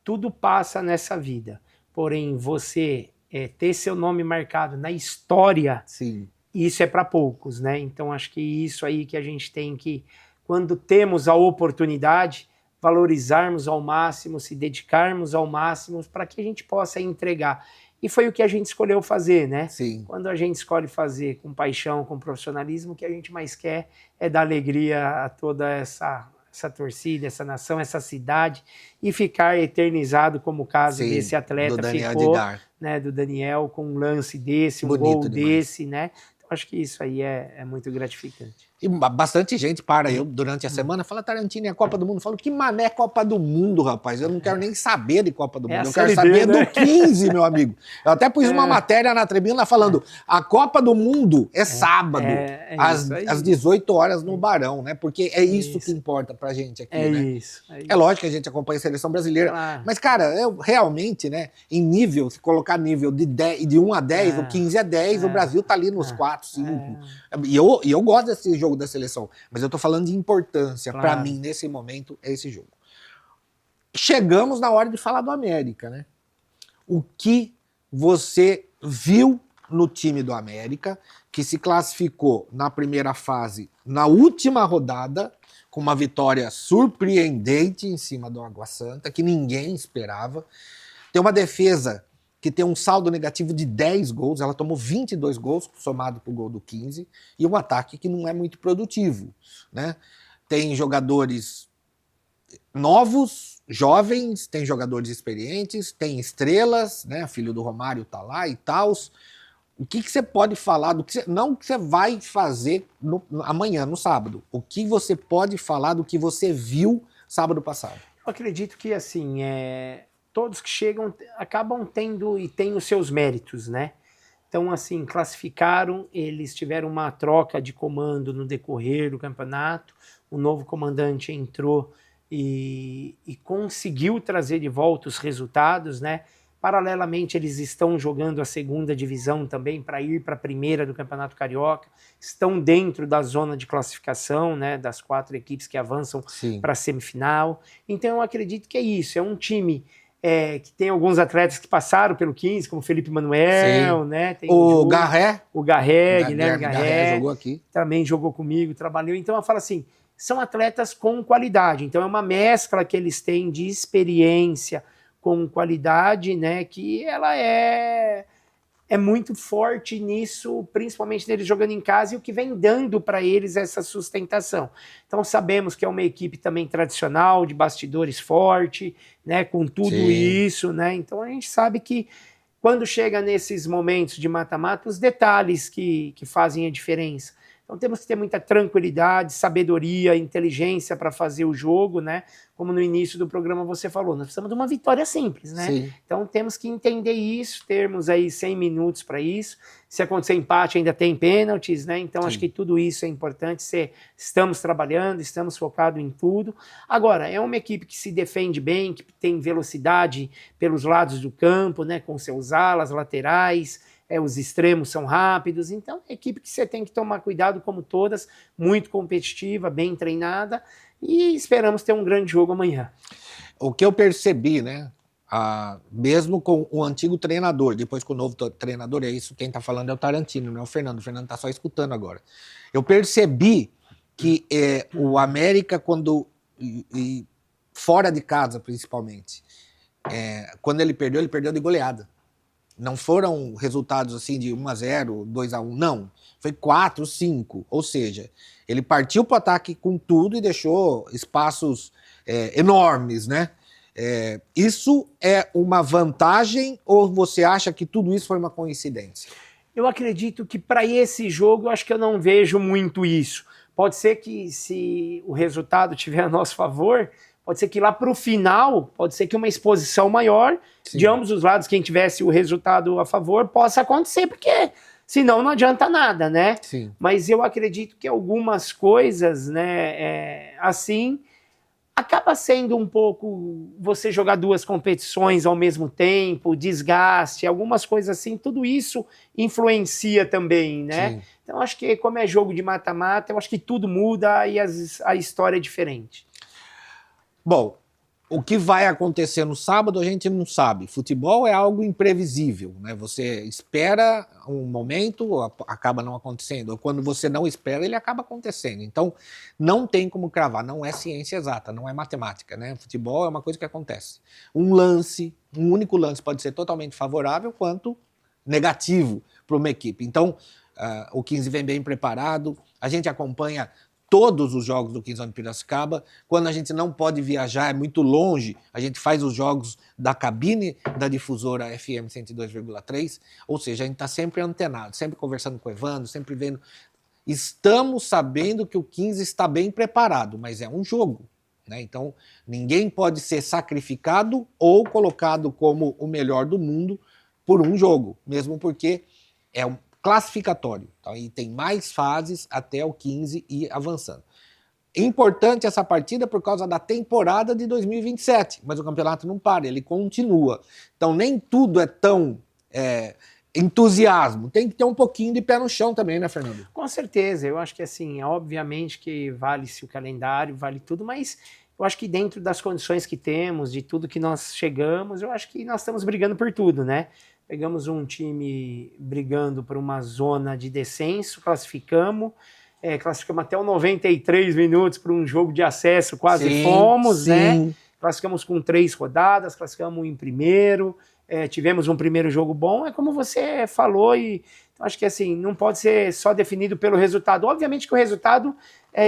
tudo passa nessa vida, porém você... ter seu nome marcado na história, sim, isso é para poucos, né? Então acho que isso aí que a gente tem que, quando temos a oportunidade, valorizarmos ao máximo, se dedicarmos ao máximo para que a gente possa entregar. E foi o que a gente escolheu fazer, né? Sim. Quando a gente escolhe fazer com paixão, com profissionalismo, o que a gente mais quer é dar alegria a toda essa essa torcida, essa nação, essa cidade, e ficar eternizado como o caso Sim, desse atleta do Daniel ficou, Edgar. né, do Daniel, com um lance desse, um Bonito gol demais. desse, né? Então, acho que isso aí é muito gratificante. E bastante gente para eu durante a semana fala, Tarantino, é a Copa do Mundo. Eu falo, que mané Copa do Mundo, rapaz? Eu não quero nem saber de Copa do É Mundo. a Eu quero Série B, saber né? do 15, meu amigo. Eu até pus uma matéria na tribuna falando, a Copa do Mundo é sábado, isso aí. às 18 horas no Barão, né? Porque é isso que importa pra gente aqui, É né? isso. É lógico que a gente acompanha a seleção brasileira, Claro. mas, cara, eu realmente, né, em nível, se colocar nível de 1 a 10, o 15 a 10, o Brasil tá ali nos 4, 5. E eu gosto desse jogo da seleção, mas eu tô falando de importância. Claro. Pra mim, nesse momento, é esse jogo. Chegamos na hora de falar do América, né? O que você viu no time do América, que se classificou na primeira fase, na última rodada, com uma vitória surpreendente em cima do Água Santa, que ninguém esperava. Tem uma defesa que tem um saldo negativo de 10 gols, ela tomou 22 gols, somado com o gol do 15, e um ataque que não é muito produtivo, né? Tem jogadores novos, jovens, tem jogadores experientes, tem estrelas, né? Filho do Romário tá lá e tal. O que você pode falar, não o que você vai fazer amanhã, no sábado, o que você pode falar do que você viu sábado passado? Eu acredito que, assim, todos que chegam acabam tendo e têm os seus méritos, né? Então, assim, classificaram, eles tiveram uma troca de comando no decorrer do campeonato, o novo comandante entrou e conseguiu trazer de volta os resultados, né? Paralelamente, eles estão jogando a segunda divisão também para ir para a primeira do Campeonato Carioca, estão dentro da zona de classificação, né, das 4 equipes que avançam para a semifinal. Então, eu acredito que é isso, é um time que tem alguns atletas que passaram pelo 15, como Felipe Manuel, né? Tem o Garré. O Garré, Guilherme Garré, jogou aqui. Também jogou comigo, trabalhou. Então, eu falo assim, são atletas com qualidade. Então, é uma mescla que eles têm de experiência com qualidade, né, que ela é muito forte nisso, principalmente deles jogando em casa, e o que vem dando para eles essa sustentação. Então sabemos que é uma equipe também tradicional, de bastidores forte, né, com tudo isso, né, então a gente sabe que quando chega nesses momentos de mata-mata, os detalhes que fazem a diferença. Então temos que ter muita tranquilidade, sabedoria, inteligência para fazer o jogo, né? Como no início do programa você falou, nós precisamos de uma vitória simples, né? Sim. Então temos que entender isso, termos aí 100 minutos para isso. Se acontecer empate, ainda tem pênaltis, né? Então acho que tudo isso é importante. Estamos trabalhando, estamos focados em tudo. Agora, é uma equipe que se defende bem, que tem velocidade pelos lados do campo, né? Com seus alas, laterais. Os extremos são rápidos, então é uma equipe que você tem que tomar cuidado, como todas, muito competitiva, bem treinada, e esperamos ter um grande jogo amanhã. O que eu percebi, né, mesmo com o antigo treinador, depois com o novo treinador, é isso, quem tá falando é o Tarantino, não é o Fernando tá só escutando agora. Eu percebi que o América, quando fora de casa principalmente, quando ele perdeu de goleada. Não foram resultados assim de 1-0, 2-1, não. Foi 4, 5. Ou seja, ele partiu para o ataque com tudo e deixou espaços enormes, né? Isso é uma vantagem ou você acha que tudo isso foi uma coincidência? Eu acredito que para esse jogo, eu acho que eu não vejo muito isso. Pode ser que se o resultado tiver a nosso favor, pode ser que lá para o final, pode ser que uma exposição maior de ambos os lados, quem tivesse o resultado a favor, possa acontecer, porque senão não adianta nada, né? Sim. Mas eu acredito que algumas coisas, né, assim, acaba sendo um pouco você jogar 2 competições ao mesmo tempo, desgaste, algumas coisas assim, tudo isso influencia também, né? Sim. Então acho que como é jogo de mata-mata, eu acho que tudo muda e a história é diferente. Bom, o que vai acontecer no sábado a gente não sabe. Futebol é algo imprevisível, né? Você espera um momento, acaba não acontecendo. Ou quando você não espera, ele acaba acontecendo. Então, não tem como cravar. Não é ciência exata, não é matemática, né? Futebol é uma coisa que acontece. Um único lance pode ser totalmente favorável quanto negativo para uma equipe. Então, o 15 vem bem preparado. A gente acompanha todos os jogos do 15 anos de Piracicaba. Quando a gente não pode viajar, é muito longe, a gente faz os jogos da cabine da difusora FM 102,3, ou seja, a gente está sempre antenado, sempre conversando com o Evandro, sempre vendo. Estamos sabendo que o 15 está bem preparado, mas é um jogo, né? Então, ninguém pode ser sacrificado ou colocado como o melhor do mundo por um jogo, mesmo porque é um classificatório. Então, e tem mais fases até o 15 ir avançando. Importante essa partida por causa da temporada de 2027, mas o campeonato não para, ele continua. Então, nem tudo é tão entusiasmo. Tem que ter um pouquinho de pé no chão também, né, Fernando? Com certeza. Eu acho que, assim, obviamente que vale-se o calendário, vale tudo, mas eu acho que dentro das condições que temos, de tudo que nós chegamos, eu acho que nós estamos brigando por tudo, né? Pegamos um time brigando por uma zona de descenso, classificamos até os 93 minutos para um jogo de acesso, quase fomos, né? Classificamos com 3 rodadas, classificamos em primeiro, tivemos um primeiro jogo bom, é como você falou, e acho que assim, não pode ser só definido pelo resultado. Obviamente que o resultado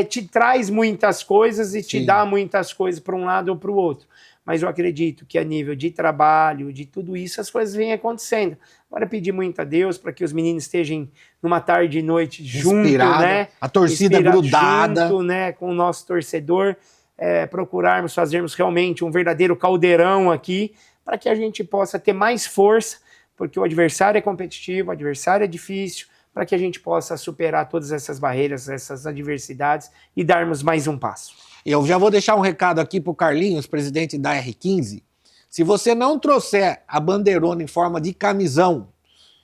te traz muitas coisas e te dá muitas coisas para um lado ou para o outro. Mas eu acredito que a nível de trabalho, de tudo isso, as coisas vêm acontecendo. Agora pedir muito a Deus para que os meninos estejam numa tarde e noite junto, né? A torcida grudada. Junto, né? Com o nosso torcedor, procurarmos fazermos realmente um verdadeiro caldeirão aqui, para que a gente possa ter mais força, porque o adversário é competitivo, o adversário é difícil, para que a gente possa superar todas essas barreiras, essas adversidades e darmos mais um passo. Eu já vou deixar um recado aqui pro Carlinhos, presidente da R15. Se você não trouxer a bandeirona em forma de camisão,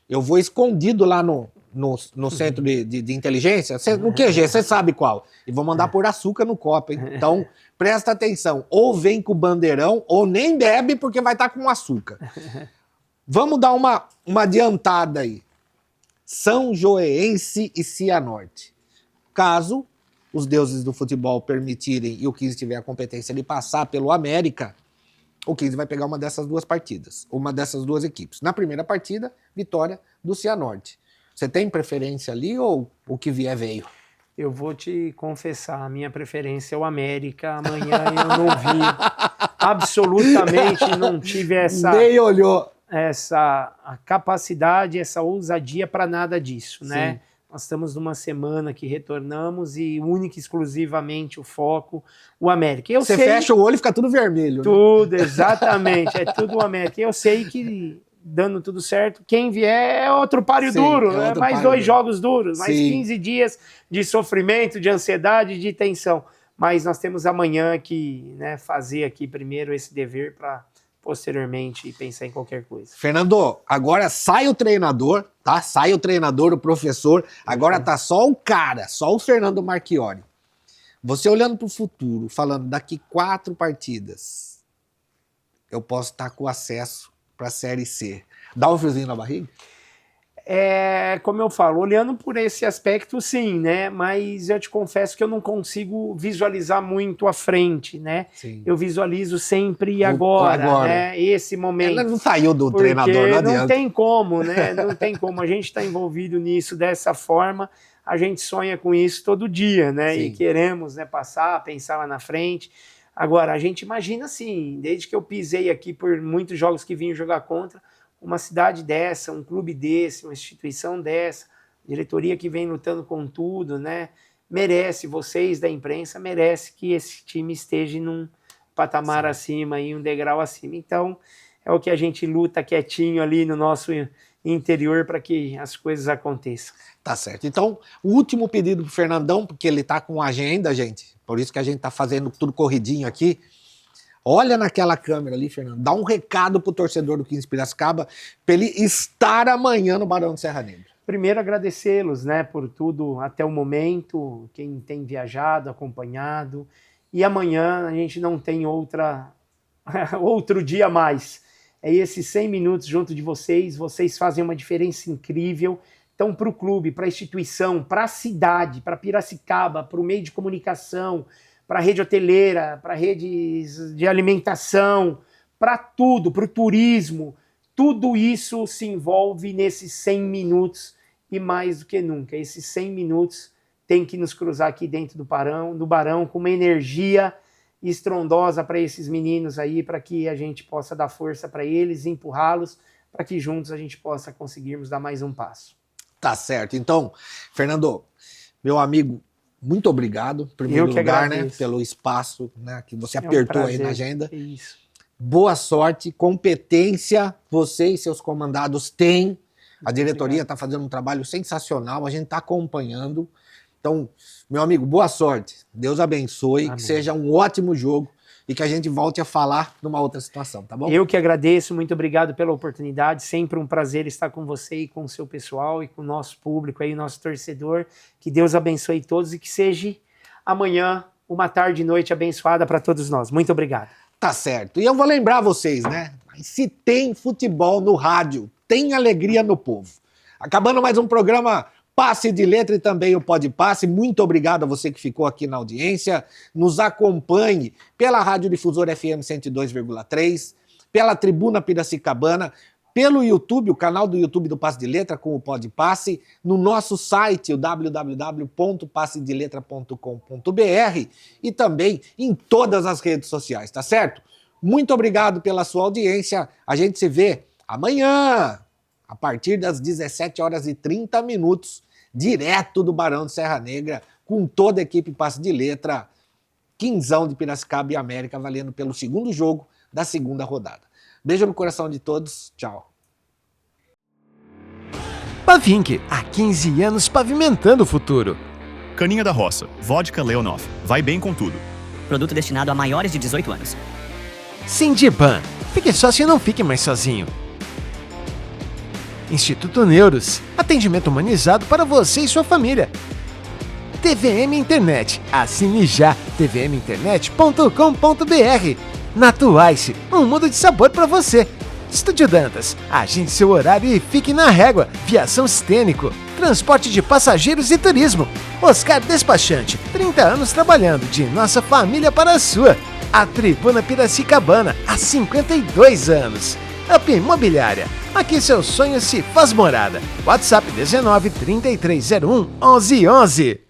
eu vou escondido lá no centro de inteligência, no QG, você sabe qual. E vou mandar pôr açúcar no copo, hein? Então, presta atenção. Ou vem com o bandeirão, ou nem bebe, porque vai estar com açúcar. Vamos dar uma adiantada aí. São Joéense e Cianorte. Caso os deuses do futebol permitirem e o 15 tiver a competência de passar pelo América, o 15 vai pegar uma dessas duas partidas, uma dessas duas equipes. Na primeira partida, vitória do Cianorte. Você tem preferência ali ou o que vier veio? Eu vou te confessar, a minha preferência é o América. Amanhã eu não vi, absolutamente não tive Nem olhou. a capacidade, essa ousadia para nada disso, né? Nós estamos numa semana que retornamos e única e exclusivamente o foco, o América. Você fecha o olho e fica tudo vermelho. Tudo, né? Exatamente, é tudo o América. Eu sei que, dando tudo certo, quem vier é outro páreo duro, né? Mais 2 jogos duros, mais 15 dias de sofrimento, de ansiedade, de tensão. Mas nós temos amanhã que, né, fazer aqui primeiro esse dever para posteriormente pensar em qualquer coisa. Fernando, agora sai o treinador, tá? Sai o treinador, o professor, agora tá só o cara, só o Fernando Marchiori. Você olhando pro futuro, falando daqui 4 partidas, eu posso estar com acesso para a Série C. Dá um friozinho na barriga? Como eu falo, olhando por esse aspecto, sim, né? Mas eu te confesso que eu não consigo visualizar muito à frente, né? Sim. Eu visualizo sempre agora, né? Esse momento. Ela não saiu do treinador, não adianta. Não tem como, né? Não tem como. A gente está envolvido nisso dessa forma, a gente sonha com isso todo dia, né? Sim. E queremos, né, pensar lá na frente. Agora, a gente imagina assim, desde que eu pisei aqui por muitos jogos que vim jogar contra, uma cidade dessa, um clube desse, uma instituição dessa, diretoria que vem lutando com tudo, né? Merece, vocês da imprensa, merece que esse time esteja num patamar acima, e um degrau acima. Então, é o que a gente luta quietinho ali no nosso interior para que as coisas aconteçam. Tá certo. Então, o último pedido pro Fernandão, porque ele tá com agenda, gente, por isso que a gente tá fazendo tudo corridinho aqui. Olha naquela câmera ali, Fernando, dá um recado pro torcedor do 15 Piracicaba para ele estar amanhã no Barão de Serra Negra. Primeiro, agradecê-los, né, por tudo até o momento, quem tem viajado, acompanhado, e amanhã a gente não tem outro dia a mais. É esses 100 minutos junto de vocês fazem uma diferença incrível. Então, para o clube, para a instituição, para a cidade, para Piracicaba, para o meio de comunicação, para a rede hoteleira, para redes de alimentação, para tudo, para o turismo, tudo isso se envolve nesses 100 minutos e mais do que nunca. Esses 100 minutos tem que nos cruzar aqui dentro do Barão com uma energia estrondosa para esses meninos aí, para que a gente possa dar força para eles, empurrá-los, para que juntos a gente possa conseguirmos dar mais um passo. Tá certo. Então, Fernando, meu amigo, muito obrigado, em primeiro lugar, né, pelo espaço, né, que você apertou aí na agenda. Isso. Boa sorte, competência, você e seus comandados têm. A diretoria está fazendo um trabalho sensacional, a gente está acompanhando. Então, meu amigo, boa sorte. Deus abençoe, Amém. Que seja um ótimo jogo e que a gente volte a falar numa outra situação, tá bom? Eu que agradeço, muito obrigado pela oportunidade. Sempre um prazer estar com você e com o seu pessoal e com o nosso público aí, nosso torcedor. Que Deus abençoe todos e que seja amanhã uma tarde e noite abençoada para todos nós. Muito obrigado. Tá certo. E eu vou lembrar vocês, né? Se tem futebol no rádio, tem alegria no povo. Acabando mais um programa Passe de Letra e também o Pode Passe. Muito obrigado a você que ficou aqui na audiência. Nos acompanhe pela Rádio Difusora FM 102,3, pela Tribuna Piracicabana, pelo YouTube, o canal do YouTube do Passe de Letra com o Pode Passe, no nosso site, o www.passedeletra.com.br e também em todas as redes sociais, tá certo? Muito obrigado pela sua audiência. A gente se vê amanhã, a partir das 17h30, direto do Barão de Serra Negra, com toda a equipe Passe de Letra, quinzão de Piracicaba e América, valendo pelo segundo jogo da segunda rodada. Beijo no coração de todos, tchau. Pavink, há 15 anos pavimentando o futuro. Caninha da Roça, vodka Leonov, vai bem com tudo. Produto destinado a maiores de 18 anos. Sindiban, fique sócio e não fique mais sozinho. Instituto Neuros, atendimento humanizado para você e sua família. TVM Internet, assine já, tvminternet.com.br. Natuice, um mundo de sabor para você. Estúdio Dantas, agende seu horário e fique na régua. Viação Stênico, transporte de passageiros e turismo. Oscar Despachante, 30 anos trabalhando de nossa família para a sua. A Tribuna Piracicabana, há 52 anos. Up Imobiliária, aqui seu sonho se faz morada. WhatsApp 19 3301 1111.